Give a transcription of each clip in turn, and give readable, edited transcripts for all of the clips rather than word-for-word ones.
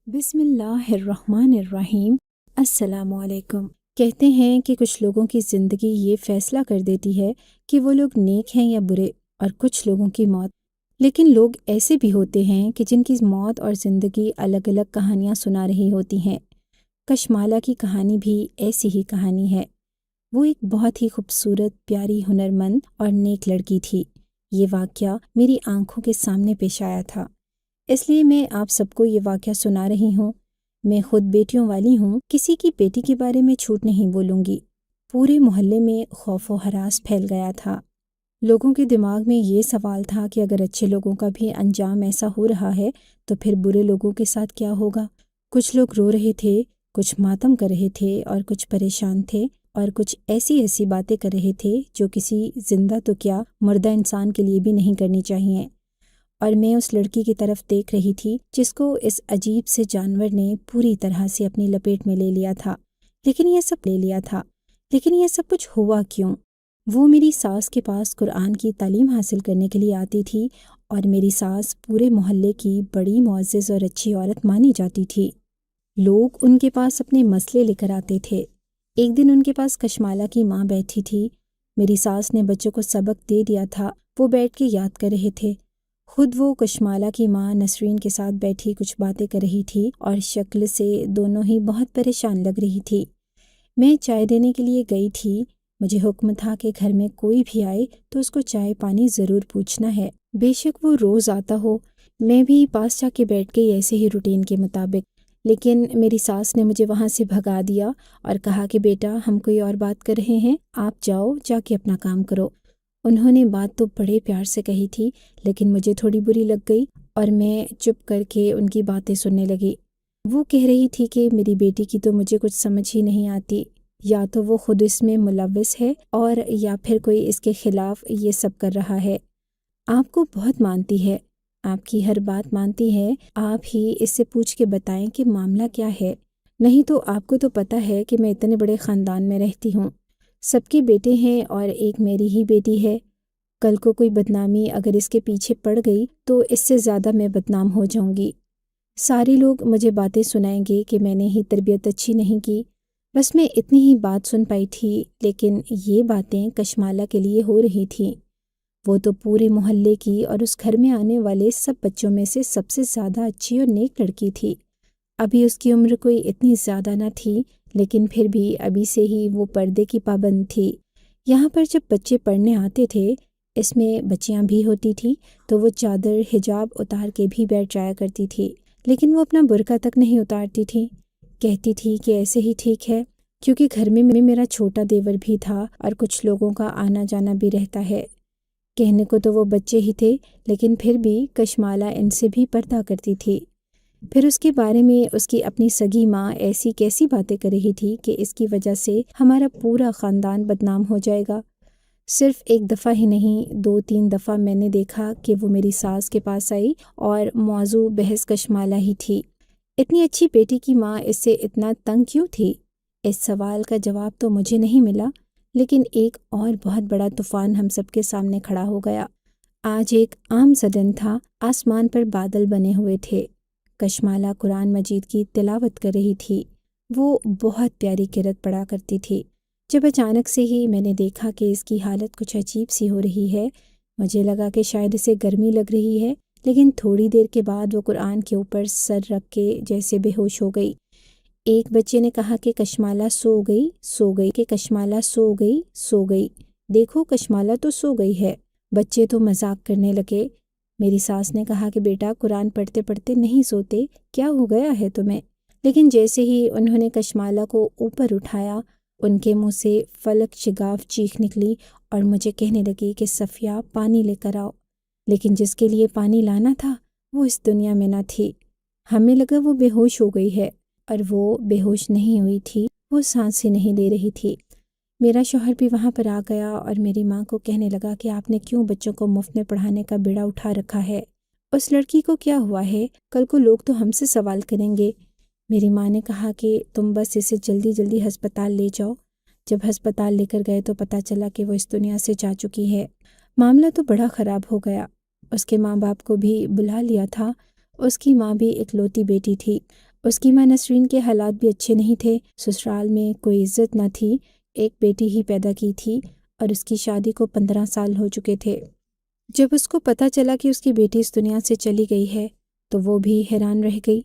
بسم اللہ الرحمن الرحیم۔ السلام علیکم۔ کہتے ہیں کہ کچھ لوگوں کی زندگی یہ فیصلہ کر دیتی ہے کہ وہ لوگ نیک ہیں یا برے، اور کچھ لوگوں کی موت۔ لیکن لوگ ایسے بھی ہوتے ہیں کہ جن کی موت اور زندگی الگ الگ کہانیاں سنا رہی ہوتی ہیں۔ کشمالہ کی کہانی بھی ایسی ہی کہانی ہے۔ وہ ایک بہت ہی خوبصورت، پیاری، ہنرمند اور نیک لڑکی تھی۔ یہ واقعہ میری آنکھوں کے سامنے پیش آیا تھا، اس لیے میں آپ سب کو یہ واقعہ سنا رہی ہوں۔ میں خود بیٹیوں والی ہوں، کسی کی بیٹی کے بارے میں جھوٹ نہیں بولوں گی۔ پورے محلے میں خوف و ہراس پھیل گیا تھا۔ لوگوں کے دماغ میں یہ سوال تھا کہ اگر اچھے لوگوں کا بھی انجام ایسا ہو رہا ہے تو پھر برے لوگوں کے ساتھ کیا ہوگا۔ کچھ لوگ رو رہے تھے، کچھ ماتم کر رہے تھے، اور کچھ پریشان تھے، اور کچھ ایسی باتیں کر رہے تھے جو کسی زندہ تو کیا مردہ انسان کے لیے بھی نہیں کرنی چاہیے۔ اور میں اس لڑکی کی طرف دیکھ رہی تھی جس کو اس عجیب سے جانور نے پوری طرح سے اپنی لپیٹ میں لے لیا تھا۔ لیکن یہ سب کچھ ہوا کیوں؟ وہ میری ساس کے پاس قرآن کی تعلیم حاصل کرنے کے لیے آتی تھی، اور میری ساس پورے محلے کی بڑی معزز اور اچھی عورت مانی جاتی تھی۔ لوگ ان کے پاس اپنے مسئلے لے کر آتے تھے۔ ایک دن ان کے پاس کشمالہ کی ماں بیٹھی تھی۔ میری ساس نے بچوں کو سبق دے دیا تھا، وہ بیٹھ کے یاد کر رہے تھے۔ خود وہ کشمالہ کی ماں نسرین کے ساتھ بیٹھی کچھ باتیں کر رہی تھی، اور شکل سے دونوں ہی بہت پریشان لگ رہی تھی۔ میں چائے دینے کے لیے گئی تھی۔ مجھے حکم تھا کہ گھر میں کوئی بھی آئے تو اس کو چائے پانی ضرور پوچھنا ہے، بے شک وہ روز آتا ہو۔ میں بھی پاس جا کے بیٹھ گئی ایسے ہی روٹین کے مطابق، لیکن میری ساس نے مجھے وہاں سے بھگا دیا اور کہا کہ بیٹا ہم کوئی اور بات کر رہے ہیں، آپ جاؤ جا کے اپنا کام کرو۔ انہوں نے بات تو بڑے پیار سے کہی تھی، لیکن مجھے تھوڑی بری لگ گئی اور میں چپ کر کے ان کی باتیں سننے لگی۔ وہ کہہ رہی تھی کہ میری بیٹی کی تو مجھے کچھ سمجھ ہی نہیں آتی، یا تو وہ خود اس میں ملوث ہے اور یا پھر کوئی اس کے خلاف یہ سب کر رہا ہے۔ آپ کو بہت مانتی ہے، آپ کی ہر بات مانتی ہے، آپ ہی اس سے پوچھ کے بتائیں کہ معاملہ کیا ہے۔ نہیں تو آپ کو تو پتہ ہے کہ میں اتنے بڑے خاندان میں رہتی ہوں، سب کے بیٹے ہیں اور ایک میری ہی بیٹی ہے۔ کل کو کوئی بدنامی اگر اس کے پیچھے پڑ گئی تو اس سے زیادہ میں بدنام ہو جاؤں گی۔ سارے لوگ مجھے باتیں سنائیں گے کہ میں نے ہی تربیت اچھی نہیں کی۔ بس میں اتنی ہی بات سن پائی تھی، لیکن یہ باتیں کشمالہ کے لیے ہو رہی تھیں۔ وہ تو پورے محلے کی اور اس گھر میں آنے والے سب بچوں میں سے سب سے زیادہ اچھی اور نیک لڑکی تھی۔ ابھی اس کی عمر کوئی اتنی زیادہ نہ تھی، لیکن پھر بھی ابھی سے ہی وہ پردے کی پابند تھی۔ یہاں پر جب بچے پڑھنے آتے تھے، اس میں بچیاں بھی ہوتی تھی، تو وہ چادر حجاب اتار کے بھی بیٹھ جایا کرتی تھی، لیکن وہ اپنا برقع تک نہیں اتارتی تھی۔ کہتی تھی کہ ایسے ہی ٹھیک ہے، کیونکہ گھر میں میرا چھوٹا دیور بھی تھا اور کچھ لوگوں کا آنا جانا بھی رہتا ہے۔ کہنے کو تو وہ بچے ہی تھے، لیکن پھر بھی کشمالہ ان سے بھی پردہ کرتی تھی۔ پھر اس کے بارے میں اس کی اپنی سگی ماں ایسی کیسی باتیں کر رہی تھی کہ اس کی وجہ سے ہمارا پورا خاندان بدنام ہو جائے گا۔ صرف ایک دفعہ ہی نہیں، 2-3 دفعہ میں نے دیکھا کہ وہ میری ساس کے پاس آئی اور موضوع بحث کشمالہ ہی تھی۔ اتنی اچھی بیٹی کی ماں اس سے اتنا تنگ کیوں تھی؟ اس سوال کا جواب تو مجھے نہیں ملا، لیکن ایک اور بہت بڑا طوفان ہم سب کے سامنے کھڑا ہو گیا۔ آج ایک عام سا دن تھا، آسمان پر بادل بنے ہوئے تھے۔ کشمالہ قرآن مجید کی تلاوت کر رہی تھی۔ وہ بہت پیاری قرأت پڑھا کرتی تھی۔ جب اچانک سے ہی میں نے دیکھا کہ اس کی حالت کچھ عجیب سی ہو رہی ہے، مجھے لگا کہ شاید اسے گرمی لگ رہی ہے، لیکن تھوڑی دیر کے بعد وہ قرآن کے اوپر سر رکھ کے جیسے بے ہوش ہو گئی۔ ایک بچے نے کہا کہ کشمالہ سو گئی کہ کشمالہ سو گئی، دیکھو کشمالہ تو سو گئی ہے۔ بچے تو مذاق کرنے لگے۔ میری ساس نے کہا کہ بیٹا قرآن پڑھتے پڑھتے نہیں سوتے، کیا ہو گیا ہے تمہیں؟ لیکن جیسے ہی انہوں نے کشمالہ کو اوپر اٹھایا، ان کے منہ سے فلک شگاف چیخ نکلی اور مجھے کہنے لگی کہ صفیہ پانی لے کر آؤ۔ لیکن جس کے لیے پانی لانا تھا وہ اس دنیا میں نہ تھی۔ ہمیں لگا وہ بے ہوش ہو گئی ہے، اور وہ بے ہوش نہیں ہوئی تھی، وہ سانس ہی نہیں لے رہی تھی۔ میرا شوہر بھی وہاں پر آ گیا اور میری ماں کو کہنے لگا کہ آپ نے کیوں بچوں کو مفت میں پڑھانے کا بیڑا اٹھا رکھا ہے؟ اس لڑکی کو کیا ہوا ہے؟ کل کو لوگ تو ہم سے سوال کریں گے۔ میری ماں نے کہا کہ تم بس اسے جلدی جلدی ہسپتال لے جاؤ۔ جب ہسپتال لے کر گئے تو پتہ چلا کہ وہ اس دنیا سے جا چکی ہے۔ معاملہ تو بڑا خراب ہو گیا۔ اس کے ماں باپ کو بھی بلا لیا تھا۔ اس کی ماں بھی اکلوتی بیٹی تھی۔ اس کی ماں نسرین کے حالات بھی اچھے نہیں تھے، سسرال میں کوئی عزت نہ تھی، ایک بیٹی ہی پیدا کی تھی اور اس کی شادی کو 15 سال ہو چکے تھے۔ جب اس کو پتہ چلا کہ اس کی بیٹی اس دنیا سے چلی گئی ہے تو وہ بھی حیران رہ گئی۔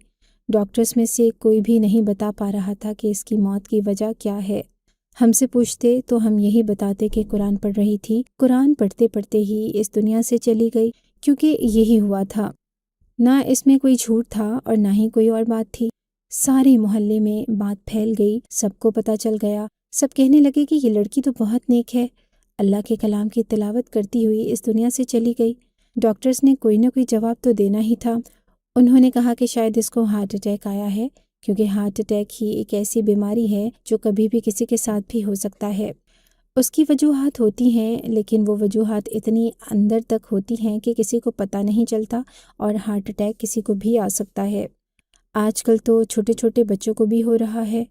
ڈاکٹرز میں سے کوئی بھی نہیں بتا پا رہا تھا کہ اس کی موت کی وجہ کیا ہے۔ ہم سے پوچھتے تو ہم یہی بتاتے کہ قرآن پڑھ رہی تھی، قرآن پڑھتے پڑھتے ہی اس دنیا سے چلی گئی، کیونکہ یہی ہوا تھا۔ نہ اس میں کوئی جھوٹ تھا اور نہ ہی کوئی اور بات تھی۔ سارے محلے میں بات پھیل گئی، سب کو پتہ چل گیا، سب کہنے لگے کہ یہ لڑکی تو بہت نیک ہے، اللہ کے کلام کی تلاوت کرتی ہوئی اس دنیا سے چلی گئی۔ ڈاکٹرز نے کوئی نہ کوئی جواب تو دینا ہی تھا۔ انہوں نے کہا کہ شاید اس کو ہارٹ اٹیک آیا ہے، کیونکہ ہارٹ اٹیک ہی ایک ایسی بیماری ہے جو کبھی بھی کسی کے ساتھ بھی ہو سکتا ہے۔ اس کی وجوہات ہوتی ہیں، لیکن وہ وجوہات اتنی اندر تک ہوتی ہیں کہ کسی کو پتہ نہیں چلتا، اور ہارٹ اٹیک کسی کو بھی آ سکتا ہے۔ آج کل تو چھوٹے چھوٹے بچوں کو بھی ہو رہا ہے۔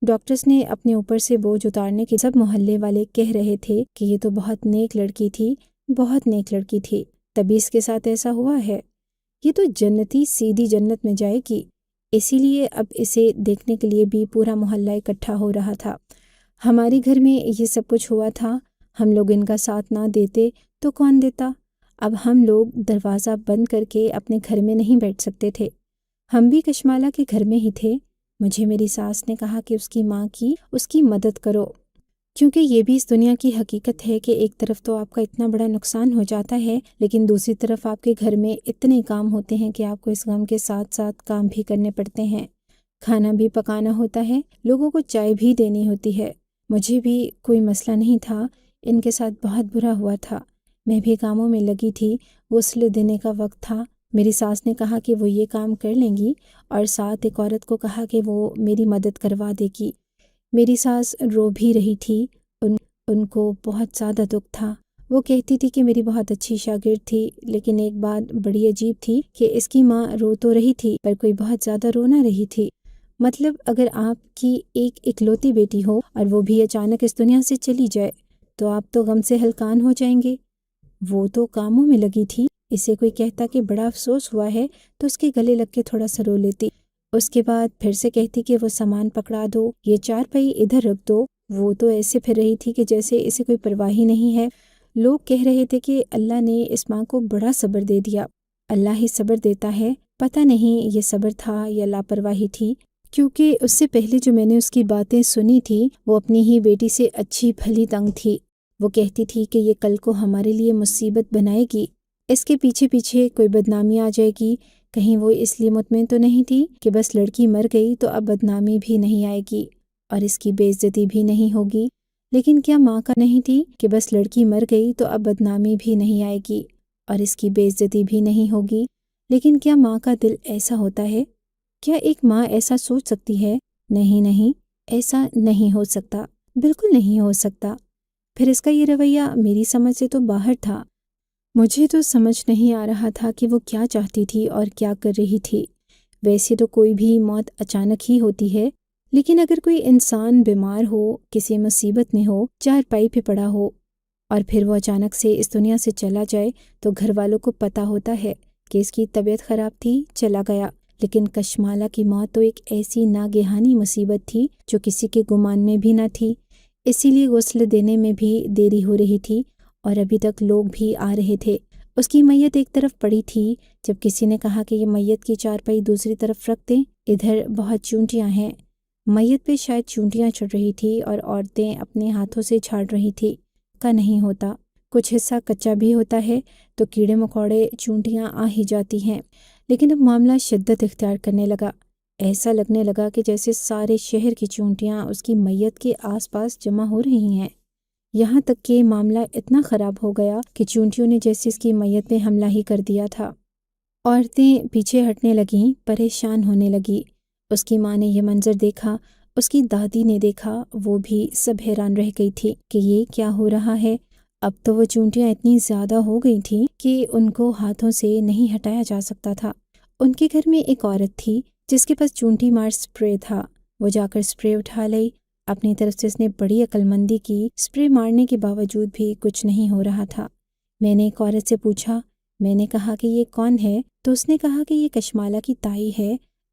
ڈاکٹرز نے اپنے اوپر سے بوجھ اتارنے کے سب محلے والے کہہ رہے تھے کہ یہ تو بہت نیک لڑکی تھی، بہت نیک لڑکی تھی، تبھی اس کے ساتھ ایسا ہوا ہے، یہ تو جنتی سیدھی جنت میں جائے گی۔ اسی لیے اب اسے دیکھنے کے لیے بھی پورا محلہ اکٹھا ہو رہا تھا۔ ہمارے گھر میں یہ سب کچھ ہوا تھا، ہم لوگ ان کا ساتھ نہ دیتے تو کون دیتا؟ اب ہم لوگ دروازہ بند کر کے اپنے گھر میں نہیں بیٹھ سکتے تھے، ہم بھی کشمالہ کے گھر میں ہی تھے۔ مجھے میری ساس نے کہا کہ اس کی ماں کی اس کی مدد کرو، کیونکہ یہ بھی اس دنیا کی حقیقت ہے کہ ایک طرف تو آپ کا اتنا بڑا نقصان ہو جاتا ہے، لیکن دوسری طرف آپ کے گھر میں اتنے کام ہوتے ہیں کہ آپ کو اس غم کے ساتھ ساتھ کام بھی کرنے پڑتے ہیں، کھانا بھی پکانا ہوتا ہے، لوگوں کو چائے بھی دینی ہوتی ہے۔ مجھے بھی کوئی مسئلہ نہیں تھا، ان کے ساتھ بہت برا ہوا تھا، میں بھی کاموں میں لگی تھی، غسل دینے کا وقت تھا۔ میری ساس نے کہا کہ وہ یہ کام کر لیں گی، اور ساتھ ایک عورت کو کہا کہ وہ میری مدد کروا دے گی۔ میری ساس رو بھی رہی تھی، ان کو بہت زیادہ دکھ تھا۔ وہ کہتی تھی کہ میری بہت اچھی شاگرد تھی، لیکن ایک بات بڑی عجیب تھی کہ اس کی ماں رو تو رہی تھی پر کوئی بہت زیادہ رو نہ رہی تھی۔ مطلب اگر آپ کی ایک اکلوتی بیٹی ہو اور وہ بھی اچانک اس دنیا سے چلی جائے تو آپ تو غم سے ہلکان ہو جائیں گے۔ وہ تو کاموں میں لگی تھی، اسے کوئی کہتا کہ بڑا افسوس ہوا ہے تو اس کے گلے لگ کے تھوڑا سا رو لیتی، اس کے بعد پھر سے کہتی کہ وہ سامان پکڑا دو، یہ چارپائی ادھر رکھ دو۔ وہ تو ایسے پھر رہی تھی کہ جیسے اسے کوئی پرواہ ہی نہیں ہے۔ لوگ کہہ رہے تھے کہ اللہ نے اس ماں کو بڑا صبر دے دیا، اللہ ہی صبر دیتا ہے، پتہ نہیں یہ صبر تھا یا لاپرواہی تھی، کیونکہ اس سے پہلے جو میں نے اس کی باتیں سنی تھی وہ اپنی ہی بیٹی سے اچھی بھلی تنگ تھی۔ وہ کہتی تھی کہ یہ کل کو ہمارے لیے مصیبت بنائے گی، اس کے پیچھے پیچھے کوئی بدنامی آ جائے گی۔ کہیں وہ اس لیے مطمئن تو نہیں تھی کہ بس لڑکی مر گئی تو اب بدنامی بھی نہیں آئے گی اور اس کی بے عزتی بھی نہیں ہوگی۔ لیکن کیا ماں کا نہیں تھی کہ بس لڑکی مر گئی تو اب بدنامی بھی نہیں آئے گی اور اس کی بے عزتی بھی نہیں ہوگی؟ لیکن کیا ماں کا دل ایسا ہوتا ہے؟ کیا ایک ماں ایسا سوچ سکتی ہے؟ نہیں نہیں، ایسا نہیں ہو سکتا، بالکل نہیں ہو سکتا۔ پھر اس کا یہ رویہ میری سمجھ سے تو باہر تھا۔ مجھے تو سمجھ نہیں آ رہا تھا کہ وہ کیا چاہتی تھی اور کیا کر رہی تھی۔ ویسے تو کوئی بھی موت اچانک ہی ہوتی ہے، لیکن اگر کوئی انسان بیمار ہو، کسی مصیبت میں ہو، چارپائی پہ پڑا ہو اور پھر وہ اچانک سے اس دنیا سے چلا جائے تو گھر والوں کو پتہ ہوتا ہے کہ اس کی طبیعت خراب تھی، چلا گیا۔ لیکن کشمالہ کی موت تو ایک ایسی ناگہانی مصیبت تھی جو کسی کے گمان میں بھی نہ تھی، اسی لیے غسل دینے میں بھی دیری ہو رہی تھی اور ابھی تک لوگ بھی آ رہے تھے۔ اس کی میت ایک طرف پڑی تھی، جب کسی نے کہا کہ یہ میت کی چارپائی دوسری طرف رکھ دیں، ادھر بہت چونٹیاں ہیں۔ میت پہ شاید چونٹیاں چڑھ رہی تھی اور عورتیں اپنے ہاتھوں سے جھاڑ رہی تھی۔ کا نہیں ہوتا، کچھ حصہ کچا بھی ہوتا ہے تو کیڑے مکوڑے چونٹیاں آ ہی جاتی ہیں، لیکن اب معاملہ شدت اختیار کرنے لگا۔ ایسا لگنے لگا کہ جیسے سارے شہر کی چونٹیاں اس کی میت کے آس پاس جمع ہو رہی ہیں، یہاں تک کہ معاملہ اتنا خراب ہو گیا کہ چونٹیوں نے جیسے اس کی میت پہ حملہ ہی کر دیا تھا۔ عورتیں پیچھے ہٹنے لگیں، پریشان ہونے لگی۔ اس کی ماں نے یہ منظر دیکھا، اس کی دادی نے دیکھا، وہ بھی سب حیران رہ گئی تھی کہ یہ کیا ہو رہا ہے۔ اب تو وہ چونٹیاں اتنی زیادہ ہو گئی تھیں کہ ان کو ہاتھوں سے نہیں ہٹایا جا سکتا تھا۔ ان کے گھر میں ایک عورت تھی جس کے پاس چونٹی مار سپرے تھا، وہ جا کر سپرے اٹھا لی۔ اپنی طرف سے اس نے بڑی عقل مندی کی، سپرے مارنے کے باوجود بھی کچھ نہیں ہو رہا تھا۔ میں نے ایک عورت سے پوچھا، میں نے کہا کہ یہ کون ہے؟ تو اس نے کہا کہ یہ کشمالہ کی تائی ہے،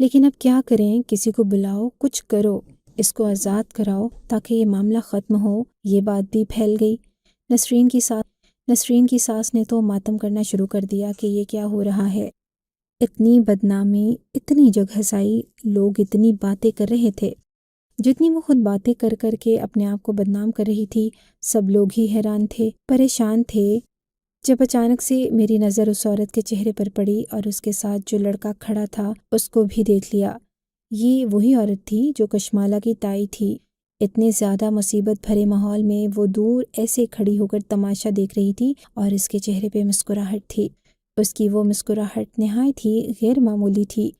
لیکن اب کیا کریں، کسی کو بلاؤ، کچھ کرو، اس کو آزاد کراؤ تاکہ یہ معاملہ ختم ہو۔ یہ بات بھی پھیل گئی۔ نسرین کی ساس نے تو ماتم کرنا شروع کر دیا کہ یہ کیا ہو رہا ہے۔ اتنی بدنامی، اتنی جگہزائی، لوگ اتنی باتیں کر رہے تھے، جتنی وہ خود باتیں کر کر کے اپنے آپ کو بدنام کر رہی تھی، سب لوگ ہی حیران تھے، پریشان تھے۔ جب اچانک سے میری نظر اس عورت کے چہرے پر پڑی اور اس کے ساتھ جو لڑکا کھڑا تھا اس کو بھی دیکھ لیا۔ یہ وہی عورت تھی جو کشمالہ کی تائی تھی۔ اتنے زیادہ مصیبت بھرے ماحول میں وہ دور ایسے کھڑی ہو کر تماشا دیکھ رہی تھی اور اس کے چہرے پہ مسکراہٹ تھی۔ اس کی وہ مسکراہٹ نہایت ہی غیر معمولی تھی،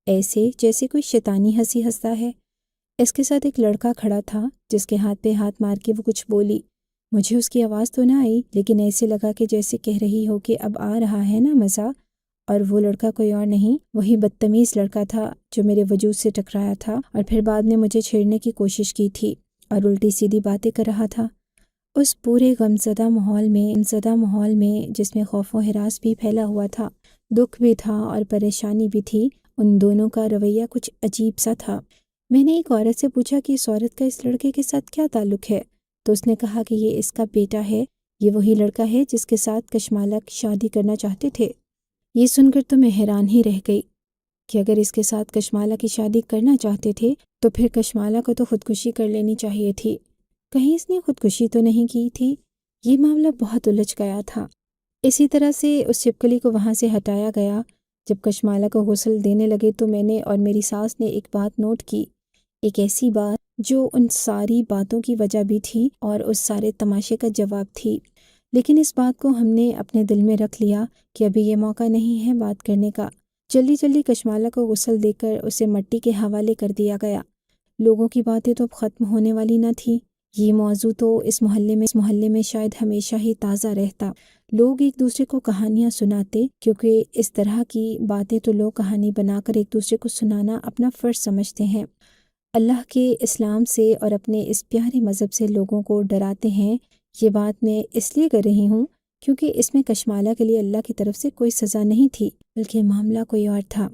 ایسے جیسے کوئی شیطانی ہنسی ہنستا ہے۔ اس کے ساتھ ایک لڑکا کھڑا تھا جس کے ہاتھ پہ ہاتھ مار کے وہ کچھ بولی۔ مجھے اس کی آواز تو نہ آئی، لیکن ایسے لگا کہ جیسے کہہ رہی ہو کہ اب آ رہا ہے نا مزہ۔ اور وہ لڑکا کوئی اور نہیں، وہی بدتمیز لڑکا تھا جو میرے وجود سے ٹکرایا تھا اور پھر بعد میں مجھے چھیڑنے کی کوشش کی تھی اور الٹی سیدھی باتیں کر رہا تھا۔ اس پورے غمزدہ ماحول میں جس میں خوف و ہراس بھی پھیلا ہوا تھا، دکھ بھی تھا اور پریشانی بھی تھی، ان دونوں کا رویہ کچھ عجیب سا تھا۔ میں نے ایک عورت سے پوچھا کہ اس عورت کا اس لڑکے کے ساتھ کیا تعلق ہے، تو اس نے کہا کہ یہ اس کا بیٹا ہے، یہ وہی لڑکا ہے جس کے ساتھ کشمالہ شادی کرنا چاہتے تھے۔ یہ سن کر تو میں حیران ہی رہ گئی کہ اگر اس کے ساتھ کشمالہ کی شادی کرنا چاہتے تھے تو پھر کشمالہ کو تو خودکشی کر لینی چاہیے تھی، کہیں اس نے خودکشی تو نہیں کی تھی۔ یہ معاملہ بہت الجھ گیا تھا۔ اسی طرح سے اس چھپکلی کو وہاں سے ہٹایا گیا۔ جب کشمالہ کو غسل دینے لگے تو میں نے اور میری ساس نے ایک بات نوٹ کی، ایک ایسی بات جو ان ساری باتوں کی وجہ بھی تھی اور اس سارے تماشے کا جواب تھی، لیکن اس بات کو ہم نے اپنے دل میں رکھ لیا کہ ابھی یہ موقع نہیں ہے بات کرنے کا۔ جلدی کشمالہ کو غسل دے کر اسے مٹی کے حوالے کر دیا گیا۔ لوگوں کی باتیں تو اب ختم ہونے والی نہ تھی۔ یہ موضوع تو اس محلے میں شاید ہمیشہ ہی تازہ رہتا۔ لوگ ایک دوسرے کو کہانیاں سناتے، کیونکہ اس طرح کی باتیں تو لوگ کہانی بنا کر ایک دوسرے کو سنانا اپنا فرض سمجھتے ہیں۔ اللہ کے اسلام سے اور اپنے اس پیارے مذہب سے لوگوں کو ڈراتے ہیں۔ یہ بات میں اس لیے کر رہی ہوں کیونکہ اس میں کشمالہ کے لیے اللہ کی طرف سے کوئی سزا نہیں تھی، بلکہ معاملہ کوئی اور تھا۔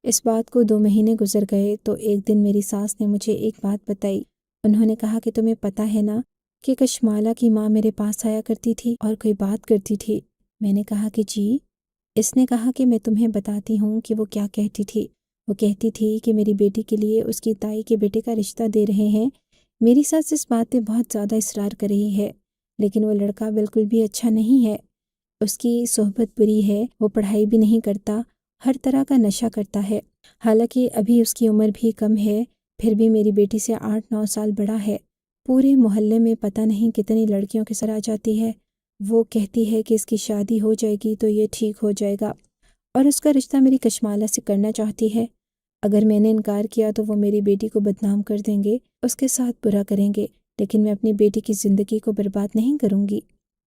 اس بات کو 2 مہینے گزر گئے تو ایک دن میری ساس نے مجھے ایک بات بتائی۔ انہوں نے کہا کہ تمہیں پتہ ہے نا کہ کشمالہ کی ماں میرے پاس آیا کرتی تھی اور کوئی بات کرتی تھی۔ میں نے کہا کہ جی۔ اس نے کہا کہ میں تمہیں بتاتی ہوں کہ وہ کیا کہتی تھی۔ وہ کہتی تھی کہ میری بیٹی کے لیے اس کی تائی کے بیٹے کا رشتہ دے رہے ہیں۔ میری ساس اس بات پہ بہت زیادہ اصرار کر رہی ہے، لیکن وہ لڑکا بالکل بھی اچھا نہیں ہے، اس کی صحبت بری ہے، وہ پڑھائی بھی نہیں کرتا، ہر طرح کا نشہ کرتا ہے۔ حالانکہ ابھی اس کی عمر بھی کم ہے، پھر بھی میری بیٹی سے 8-9 سال بڑا ہے۔ پورے محلے میں پتہ نہیں کتنی لڑکیوں کے سر آ جاتی ہے۔ وہ کہتی ہے کہ اس کی شادی ہو جائے گی تو یہ ٹھیک ہو جائے گا، اور اس کا رشتہ میری کشمالہ سے کرنا چاہتی ہے۔ اگر میں نے انکار کیا تو وہ میری بیٹی کو بدنام کر دیں گے، اس کے ساتھ برا کریں گے، لیکن میں اپنی بیٹی کی زندگی کو برباد نہیں کروں گی۔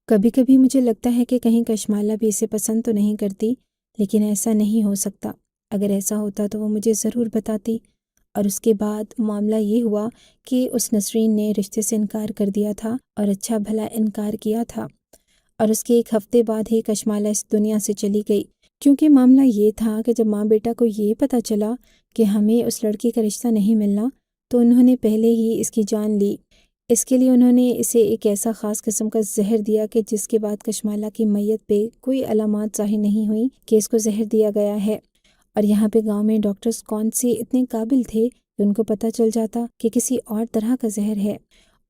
کبھی کبھی مجھے لگتا ہے کہ کہیں کشمالہ بھی اسے پسند تو نہیں کرتی، لیکن ایسا نہیں ہو سکتا۔ اگر ایسا ہوتا تو وہ مجھے ضرور بتاتی۔ اور اس کے بعد معاملہ یہ ہوا کہ اس نسرین نے رشتے سے انکار کر دیا تھا، اور اچھا بھلا انکار کیا تھا، اور اس کے 1 ہفتے بعد ہی کشمالہ اس دنیا سے چلی گئی۔ کیونکہ معاملہ یہ تھا کہ جب ماں بیٹا کو یہ پتہ چلا کہ ہمیں اس لڑکی کا رشتہ نہیں ملنا، تو انہوں نے پہلے ہی اس کی جان لی۔ اس کے لیے انہوں نے اسے ایک ایسا خاص قسم کا زہر دیا کہ جس کے بعد کشمالہ کی میت پہ کوئی علامات ظاہر نہیں ہوئی کہ اس کو زہر دیا گیا ہے۔ اور یہاں پہ گاؤں میں ڈاکٹرز کون سے اتنے قابل تھے کہ ان کو پتہ چل جاتا کہ کسی اور طرح کا زہر ہے۔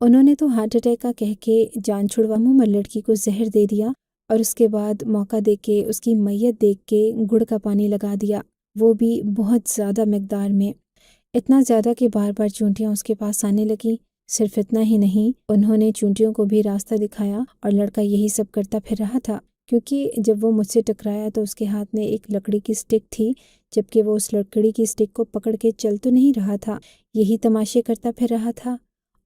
انہوں نے تو ہارٹ اٹیک کا کہہ کے جان چھڑوا عموماً لڑکی کو زہر دے دیا، اور اس کے بعد موقع دے کے اس کی میت دیکھ کے گڑ کا پانی لگا دیا، وہ بھی بہت زیادہ مقدار میں، اتنا زیادہ کہ بار بار چونٹیاں اس کے پاس آنے لگیں۔ صرف اتنا ہی نہیں، انہوں نے چونٹیوں کو بھی راستہ دکھایا، اور لڑکا یہی سب کرتا پھر رہا تھا، کیونکہ جب وہ مجھ سے ٹکرایا تو اس کے ہاتھ میں ایک لکڑی کی سٹک تھی، جبکہ وہ اس لکڑی کی سٹک کو پکڑ کے چل تو نہیں رہا تھا، یہی تماشے کرتا پھر رہا تھا۔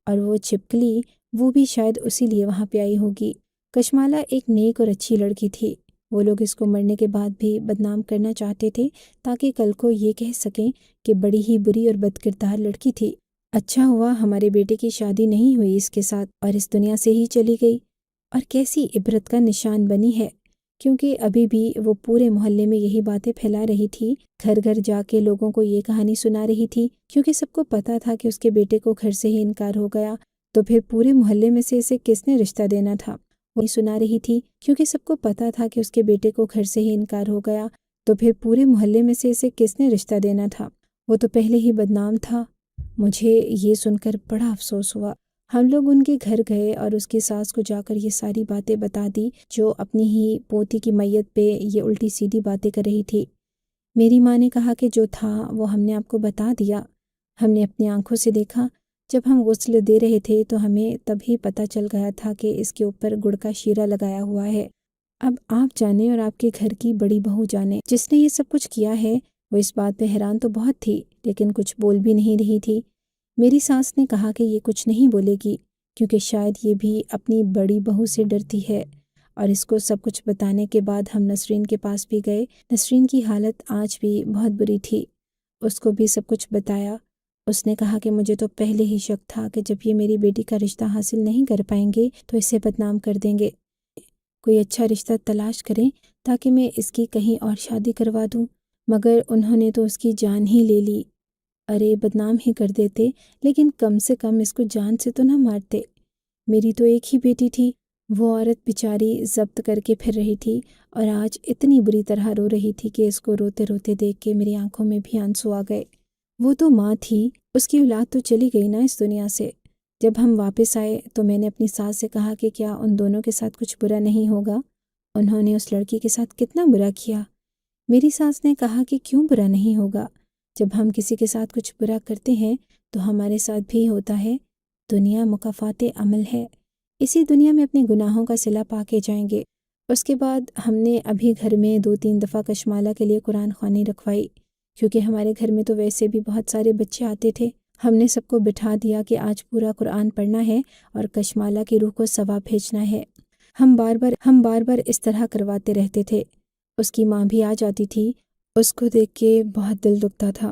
اور وہ چھپکلی، وہ بھی شاید اسی لیے وہاں پہ آئی ہوگی۔ کشمالہ ایک نیک اور اچھی لڑکی تھی۔ وہ لوگ اس کو مرنے کے بعد بھی بدنام کرنا چاہتے تھے تاکہ کل کو یہ کہہ سکیں کہ بڑی ہی بری اور بد کردار لڑکی تھی۔ اچھا ہوا ہمارے بیٹے کی شادی نہیں ہوئی اس کے ساتھ، اور اس دنیا سے ہی چلی گئی، اور کیسی عبرت کا نشان بنی ہے۔ کیونکہ ابھی بھی وہ پورے محلے میں یہی باتیں پھیلا رہی تھی، گھر گھر جا کے لوگوں کو یہ کہانی سنا رہی تھی، کیونکہ سب کو پتا تھا کہ اس کے بیٹے کو گھر سے ہی انکار ہو گیا، تو پھر پورے محلے میں سے اسے کس نے رشتہ دینا تھا۔ وہی سنا رہی تھی کیونکہ سب کو پتا تھا کہ اس کے بیٹے کو گھر سے ہی انکار ہو گیا، تو پھر پورے محلے میں سے اسے کس نے رشتہ دینا تھا، وہ تو پہلے ہی بدنام تھا۔ مجھے یہ سن کر بڑا افسوس ہوا۔ ہم لوگ ان کے گھر گئے اور اس کی ساس کو جا کر یہ ساری باتیں بتا دی جو اپنی ہی پوتی کی میت پہ یہ الٹی سیدھی باتیں کر رہی تھی۔ میری ماں نے کہا کہ جو تھا وہ ہم نے آپ کو بتا دیا، ہم نے اپنی آنکھوں سے دیکھا، جب ہم غسل دے رہے تھے تو ہمیں تبھی پتہ چل گیا تھا کہ اس کے اوپر گڑ کا شیرہ لگایا ہوا ہے۔ اب آپ جانیں اور آپ کے گھر کی بڑی بہو جانے، جس نے یہ سب کچھ کیا ہے وہ اس بات پہ حیران تو بہت تھی لیکن کچھ بول بھی نہیں رہی تھی۔ میری ساس نے کہا کہ یہ کچھ نہیں بولے گی کیونکہ شاید یہ بھی اپنی بڑی بہو سے ڈرتی ہے، اور اس کو سب کچھ بتانے کے بعد ہم نسرین کے پاس بھی گئے۔ نسرین کی حالت آج بھی بہت بری تھی، اس کو بھی سب کچھ بتایا۔ اس نے کہا کہ مجھے تو پہلے ہی شک تھا کہ جب یہ میری بیٹی کا رشتہ حاصل نہیں کر پائیں گے تو اسے بدنام کر دیں گے، کوئی اچھا رشتہ تلاش کریں تاکہ میں اس کی کہیں اور شادی کروا دوں، مگر انہوں نے تو اس کی جان ہی لے لی۔ ارے بدنام ہی کر دیتے لیکن کم سے کم اس کو جان سے تو نہ مارتے۔ میری تو ایک ہی بیٹی تھی، وہ عورت بیچاری ضبط کر کے پھر رہی تھی اور آج اتنی بری طرح رو رہی تھی کہ اس کو روتے روتے دیکھ کے میری آنکھوں میں بھی آنسو آ گئے۔ وہ تو ماں تھی، اس کی اولاد تو چلی گئی نا اس دنیا سے۔ جب ہم واپس آئے تو میں نے اپنی ساس سے کہا کہ کیا ان دونوں کے ساتھ کچھ برا نہیں ہوگا، انہوں نے اس لڑکی کے ساتھ کتنا برا کیا۔ میری ساس نے کہا کہ کیوں برا نہیں ہوگا، جب ہم کسی کے ساتھ کچھ برا کرتے ہیں تو ہمارے ساتھ بھی ہوتا ہے، دنیا مکافات عمل ہے، اسی دنیا میں اپنے گناہوں کا صلہ پا کے جائیں گے۔ اس کے بعد ہم نے ابھی گھر میں 2-3 دفعہ کشمالہ کے لیے قرآن خوانی رکھوائی، کیونکہ ہمارے گھر میں تو ویسے بھی بہت سارے بچے آتے تھے۔ ہم نے سب کو بٹھا دیا کہ آج پورا قرآن پڑھنا ہے اور کشمالہ کی روح کو ثواب بھیجنا ہے۔ ہم بار بار اس طرح کرواتے رہتے تھے۔ اس کی ماں بھی آ جاتی تھی، اس کو دیکھ کے بہت دل دکھتا تھا۔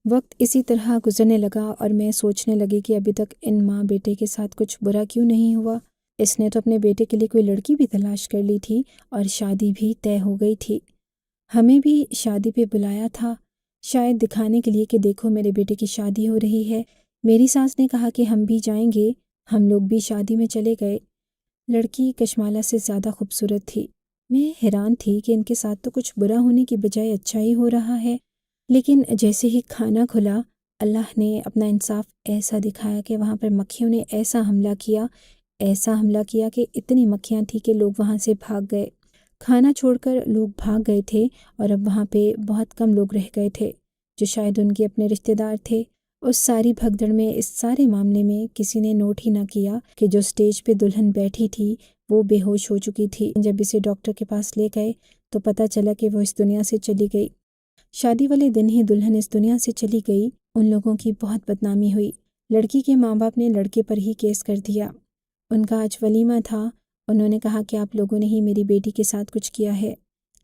وقت اسی طرح گزرنے لگا اور میں سوچنے لگی کہ ابھی تک ان ماں بیٹے کے ساتھ کچھ برا کیوں نہیں ہوا۔ اس نے تو اپنے بیٹے کے لیے کوئی لڑکی بھی تلاش کر لی تھی اور شادی بھی طے ہو گئی تھی۔ ہمیں بھی شادی پہ بلایا تھا، شاید دکھانے کے لیے کہ دیکھو میرے بیٹے کی شادی ہو رہی ہے۔ میری ساس نے کہا کہ ہم بھی جائیں گے، ہم لوگ بھی شادی میں چلے گئے۔ لڑکی کشمالہ سے زیادہ خوبصورت تھی۔ میں حیران تھی کہ ان کے ساتھ تو کچھ برا ہونے کی بجائے اچھا ہی ہو رہا ہے، لیکن جیسے ہی کھانا کھلا اللہ نے اپنا انصاف ایسا دکھایا کہ وہاں پر مکھیوں نے ایسا حملہ کیا کہ اتنی مکھیاں تھیں کہ لوگ وہاں سے بھاگ گئے۔ کھانا چھوڑ کر لوگ بھاگ گئے تھے اور اب وہاں پہ بہت کم لوگ رہ گئے تھے جو شاید ان کے اپنے رشتہ دار تھے۔ اس ساری بھگدڑ میں، اس سارے معاملے میں کسی نے نوٹ ہی نہ کیا کہ جو سٹیج پہ دلہن بیٹھی تھی وہ بے ہوش ہو چکی تھی۔ جب اسے ڈاکٹر کے پاس لے گئے تو پتہ چلا کہ وہ اس دنیا سے چلی گئی۔ شادی والے دن ہی دلہن اس دنیا سے چلی گئی۔ ان لوگوں کی بہت بدنامی ہوئی۔ لڑکی کے ماں باپ نے لڑکے پر ہی کیس کر دیا۔ ان کا آج ولیمہ تھا، انہوں نے کہا کہ آپ لوگوں نے ہی میری بیٹی کے ساتھ کچھ کیا ہے۔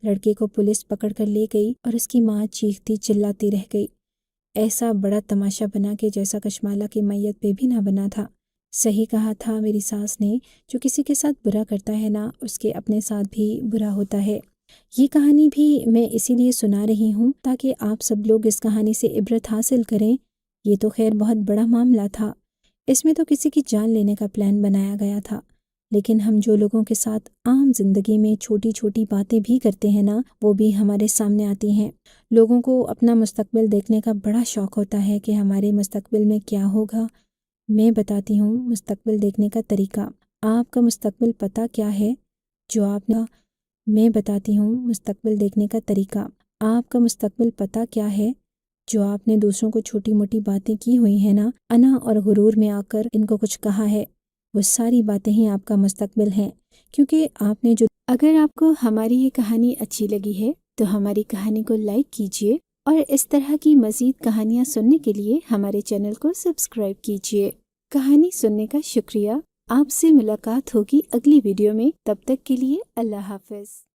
لڑکے کو پولیس پکڑ کر لے گئی اور اس کی ماں چیختی چلاتی رہ گئی۔ ایسا بڑا تماشا بنا کہ جیسا کشمالہ کی میت پہ بھی نہ بنا تھا۔ صحیح کہا تھا میری ساس نے، جو کسی کے ساتھ برا کرتا ہے نا، اس کے اپنے ساتھ بھی برا ہوتا ہے۔ یہ کہانی بھی میں اسی لیے سنا رہی ہوں تاکہ آپ سب لوگ اس کہانی سے عبرت حاصل کریں۔ یہ تو خیر بہت بڑا معاملہ تھا، اس میں تو کسی کی جان لینے کا پلان بنایا گیا تھا، لیکن ہم جو لوگوں کے ساتھ عام زندگی میں چھوٹی چھوٹی باتیں بھی کرتے ہیں نا، وہ بھی ہمارے سامنے آتی ہیں۔ لوگوں کو اپنا مستقبل دیکھنے کا بڑا شوق ہوتا ہے کہ ہمارے مستقبل میں کیا ہوگا۔ میں بتاتی ہوں مستقبل دیکھنے کا طریقہ۔ آپ کا مستقبل پتہ کیا ہے جو آپ نے میں بتاتی ہوں مستقبل دیکھنے کا طریقہ۔ آپ کا مستقبل پتہ کیا ہے جو آپ نے دوسروں کو چھوٹی موٹی باتیں کی ہوئی ہیں نا، انا اور غرور میں آ کر ان کو کچھ کہا ہے، وہ ساری باتیں ہی آپ کا مستقبل ہیں، کیونکہ آپ نے جو اگر آپ کو ہماری یہ کہانی اچھی لگی ہے تو ہماری کہانی کو لائک کیجیے اور اس طرح کی مزید کہانیاں سننے کے لیے ہمارے چینل کو سبسکرائب کیجیے۔ کہانی سننے کا شکریہ۔ آپ سے ملاقات ہوگی اگلی ویڈیو میں، تب تک کے لیے اللہ حافظ۔